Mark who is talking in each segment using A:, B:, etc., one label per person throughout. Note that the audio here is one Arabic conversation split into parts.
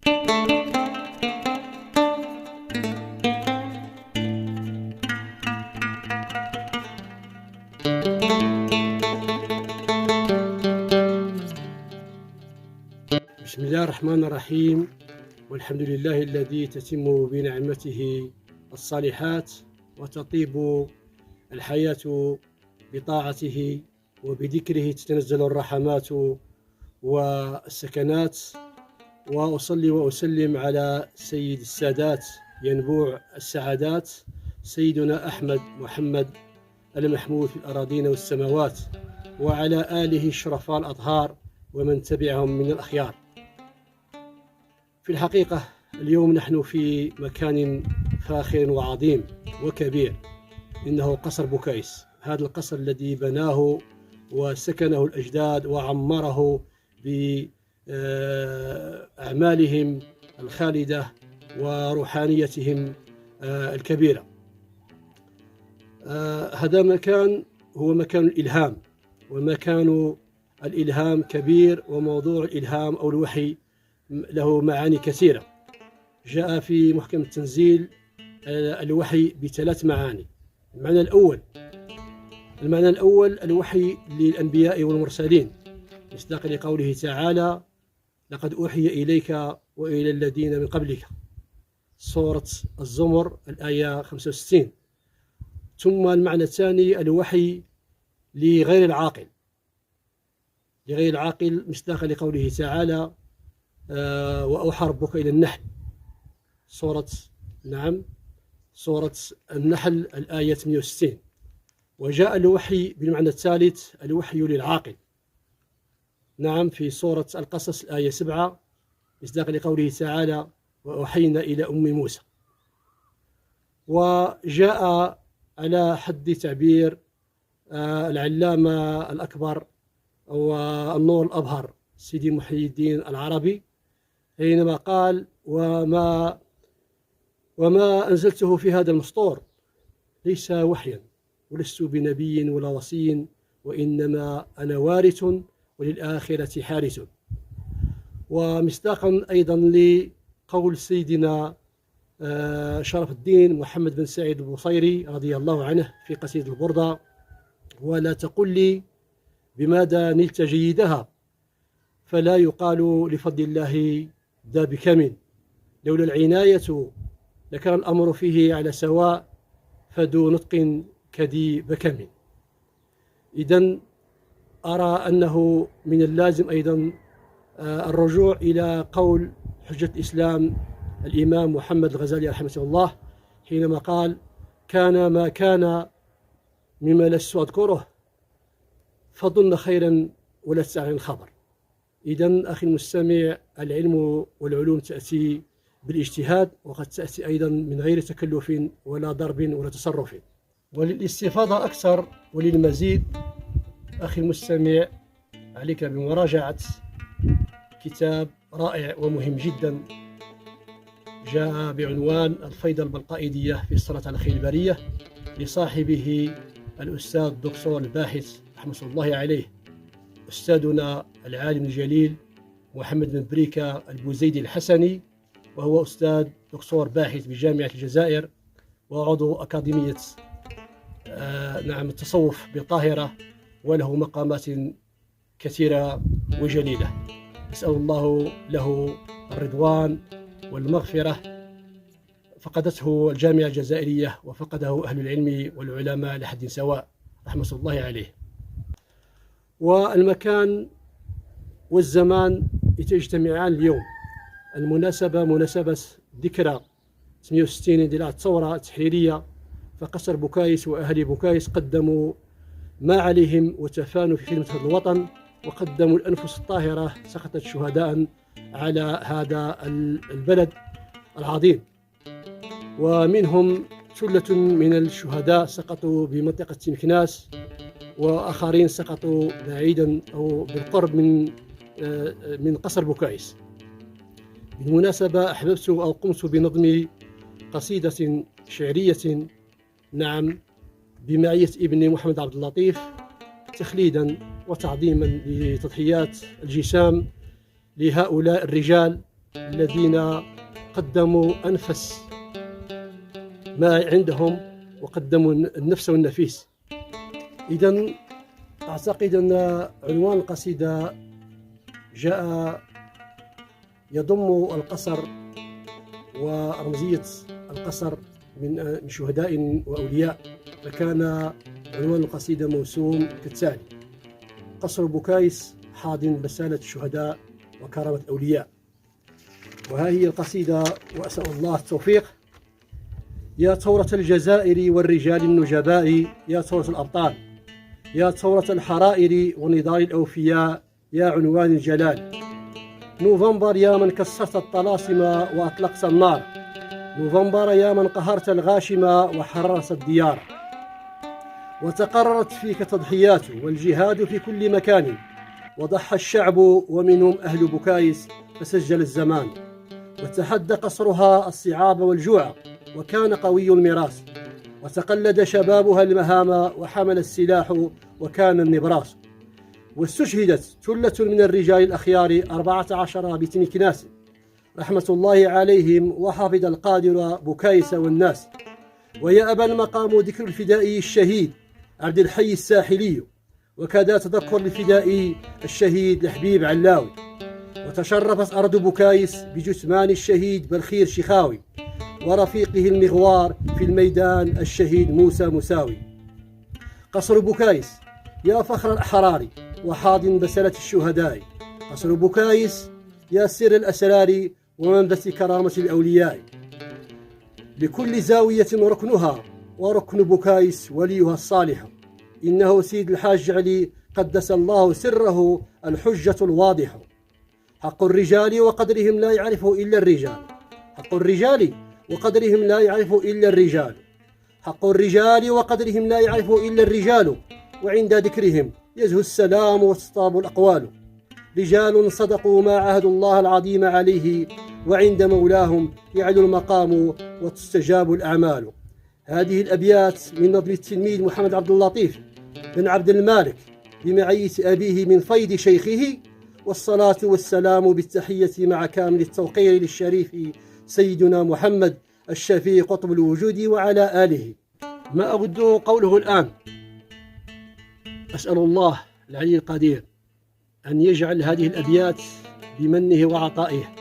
A: بسم الله الرحمن الرحيم، والحمد لله الذي تتم بنعمته الصالحات وتطيب الحياة بطاعته، وبذكره تتنزل الرحمات والسكنات. وأصلي وأسلم على سيد السادات ينبوع السعادات، سيدنا أحمد محمد المحمود في الأراضين والسماوات، وعلى آله الشرفاء الأطهار ومن تبعهم من الأخيار. في الحقيقة اليوم نحن في مكان فاخر وعظيم وكبير، إنه قصر بوكايس. هذا القصر الذي بناه وسكنه الأجداد وعمره بأعمالهم الخالدة وروحانيتهم الكبيرة. هذا مكان هو مكان الإلهام، ومكان الإلهام كبير، وموضوع الإلهام أو الوحي له معاني كثيرة. جاء في محكم التنزيل الوحي بثلاث معاني. المعنى الأول الوحي للأنبياء والمرسلين، مصداق لقوله تعالى: لقد أوحي إليك وإلى الذين من قبلك، سورة الزمر الآية 65. ثم المعنى الثاني الوحي لغير العاقل، مصداق لقوله تعالى: وأوحى ربك إلى النحل، سورة النحل الآية 160. وجاء الوحي بالمعنى الثالث الوحي للعاقل، في سورة القصص الآية 7، مصداق لقوله تعالى: وأوحينا إلى أم موسى. وجاء على حد تعبير العلامة الأكبر والنور الأبهر سيدي محي الدين العربي، حينما قال: وما أنزلته في هذا المسطور ليس وحيا، ولست بنبي ولا وصي، وإنما أنا وارث وللآخرة حارث. ومصداقا أيضا لقول سيدنا شرف الدين محمد بن سعيد البصيري رضي الله عنه في قصيدة البردة: ولا تقل لي بماذا نلت جيدها، فلا يقال لفضل الله ذا بكم، لولا العناية لكان الأمر فيه على سواء، فذو نطق كذي بكم. إذن أرى أنه من اللازم أيضا الرجوع إلى قول حجة الإسلام الإمام محمد الغزالي رحمه الله، حينما قال: كان ما كان مما لست أذكره، فظن خيرا ولا تستعن الخبر. إذن أخي المستمع، العلم والعلوم تأتي بالاجتهاد، وقد تأتي أيضا من غير تكلف ولا ضرب ولا تصرف. وللاستفاضة أكثر وللمزيد أخي المستمع، عليك بمراجعة كتاب رائع ومهم جدا جاء بعنوان الفيضة البلقائدية في الصلاة على خير البرية، لصاحبه الأستاذ الدكتور الباحث رحمة الله عليه أستاذنا العالم الجليل محمد بن بريكة البوزيدي الحسني، وهو أستاذ دكتور باحث بجامعة الجزائر، وعضو أكاديمية التصوف بالقاهرة، وله مقامات كثيرة وجليلة. أسأل الله له الرضوان والمغفرة. فقدته الجامعة الجزائرية وفقده أهل العلم والعلماء لحد سواء رحمة الله عليه. والمكان والزمان يجتمعان اليوم. المناسبة مناسبة ذكرى 68 اندلاع الثورة التحريرية، فقصر بوكايس وأهل بوكايس قدموا ما عليهم وتفانوا في خدمة هذا الوطن، وقدموا الأنفس الطاهرة سقطت شهداء على هذا البلد العظيم. ومنهم ثلة من الشهداء سقطوا بمنطقة تيمكناس، وآخرين سقطوا بعيدا أو بالقرب من قصر بوكايس. بالمناسبة أحببت أو قمت بنظم قصيدة شعرية بمعية ابن محمد عبد اللطيف، تخليدا وتعظيما لتضحيات الجسام لهؤلاء الرجال الذين قدموا أنفس ما عندهم وقدموا النفس والنفيس. إذا أعتقد أن عنوان القصيدة جاء يضم القصر ورمزية القصر من شهداء وأولياء، فكان عنوان القصيدة موسوم كالتالي: قصر بكايس حاضن بسالة الشهداء وكرامة أولياء. وها هي القصيدة وأسأل الله التوفيق. يا ثورة الجزائر والرجال النجباء، يا ثورة الأبطال، يا ثورة الحرائر ونضال الأوفياء، يا عنوان الجلال. نوفمبر يا من كسرت الطلاسم وأطلقت النار، نوفمبر يا من قهرت الغاشم وحررت الديار. وتقررت فيك تضحيات والجهاد في كل مكان، وضحى الشعب ومنهم أهل بكايس فسجل الزمان. وتحدى قصرها الصعاب والجوع وكان قوي المراس، وتقلد شبابها المهام وحمل السلاح وكان النبراس. واستشهدت ثلة من الرجال الأخيار 14 بتمكناس، رحمة الله عليهم، وحفظ القادر بكايس والناس. ويأبى المقام ذكر الفدائي الشهيد عبد الحي الساحلي، وكذا تذكر الفدائي الشهيد الحبيب علاوي. وتشرفت أرض بكايس بجثمان الشهيد بالخير شخاوي، ورفيقه المغوار في الميدان الشهيد موسى مساوي. قصر بكايس يا فخر الأحرار وحاضن بسلة الشهداء، قصر بكايس يا سر الأسرار ومنبت كرامة الأولياء. لكل زاوية ركنها وركن بكايس وليها الصالح، إنه سيد الحاج علي قدس الله سره الحجة الواضحة. حق الرجال وقدرهم لا يعرفه إلا الرجال، حق الرجال وقدرهم لا يعرفه إلا الرجال، حق الرجال وقدرهم لا يعرفه إلا الرجال. وعند ذكرهم يزهو السلام وتطاب الأقوال. رجال صدقوا ما عاهدوا الله العظيم عليه، وعند مولاهم يعلو المقام وتستجاب الأعمال. هذه الأبيات من نظم التلميذ محمد عبد اللطيف بن عبد المالك بمعية أبيه من فيض شيخه، والصلاة والسلام بالتحية مع كامل التوقير للشريف سيدنا محمد الشفيع قطب الوجود وعلى آله. ما أود قوله الآن، أسأل الله العلي القدير أن يجعل هذه الأبيات بمنه وعطائه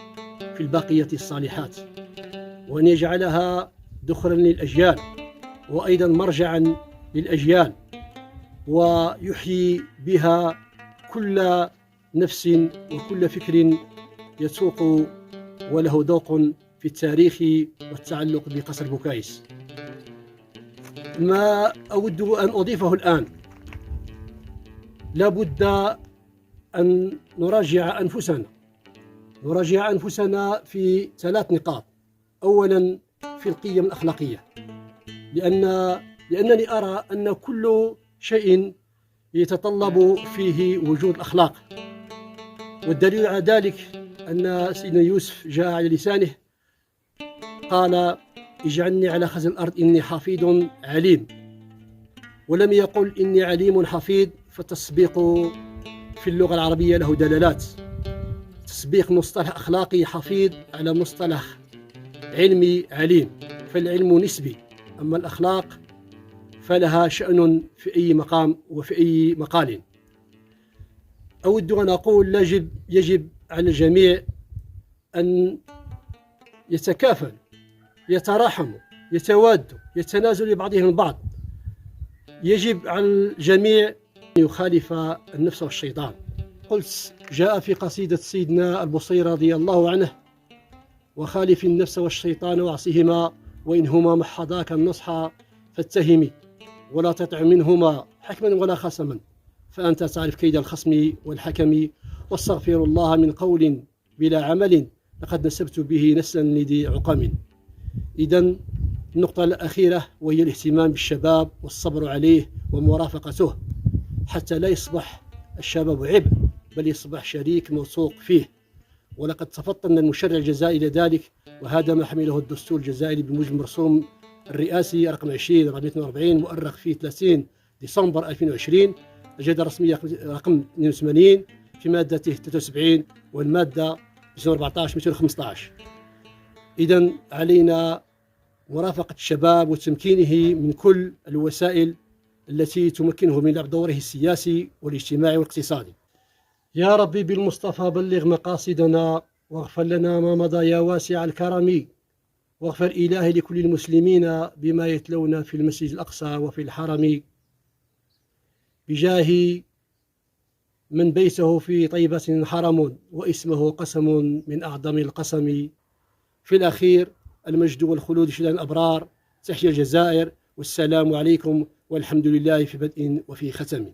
A: في البقية الصالحات، وأن يجعلها ذخرا للأجيال وأيضا مرجعا للأجيال، ويحيي بها كل نفس وكل فكر يسوق وله ذوق في التاريخ والتعلق بقصر بكايس. ما أود أن أضيفه الآن، لابد أن نراجع أنفسنا في 3 نقاط. أولا في القيم الأخلاقية، لأنني أرى أن كل شيء يتطلب فيه وجود الأخلاق، والدليل على ذلك أن سيدنا يوسف جاء على لسانه قال: اجعلني على خزن الأرض إني حفيظ عليم، ولم يقل إني عليم حفيظ. فالتسبيق في اللغة العربية له دلالات، تسبيق مصطلح أخلاقي حفيظ على مصطلح علمي عليم، فالعلم نسبي، أما الأخلاق فلها شأن في أي مقام وفي أي مقال. أود أن أقول يجب على الجميع أن يتكافل، يتراحموا، يتوادوا، يتنازلوا لبعضهم البعض. يجب على الجميع أن يخالف النفس والشيطان. قلت جاء في قصيدة سيدنا البصيري رضي الله عنه: وخالف النفس والشيطان واعصهما، وإنهما محضاك النصح فاتهمي، ولا تطع منهما حكما ولا خصما، فأنت تعرف كيد الخصم والحكم. واستغفر الله من قول بلا عمل، لقد نسبت به نسلا لذي عقم. إذن النقطة الأخيرة وهي الاهتمام بالشباب والصبر عليه ومرافقته، حتى لا يصبح الشباب عبء، بل يصبح شريك موثوق فيه. ولقد تفطن المشرع الجزائري إلى ذلك، وهذا ما حمله الدستور الجزائري بموجب المرسوم الرئاسي رقم 20/442 مؤرخ في 30 ديسمبر 2020، الجريدة الرسمية رقم 82 في مادته 73 والمادة 214 215. إذن علينا مرافقة الشباب وتمكينه من كل الوسائل التي تمكنه من لعب دوره السياسي والاجتماعي والاقتصادي. يا ربي بالمصطفى بلغ مقاصدنا واغفر لنا ما مضى يا واسع الكرم، واغفر إلهي لكل المسلمين بما يتلون في المسجد الأقصى وفي الحرم، بجاه من بيته في طيبة حرم واسمه قسم من أعظم القسم. في الأخير المجد والخلود شدان الأبرار، تحيا الجزائر، والسلام عليكم والحمد لله في بدء وفي ختم.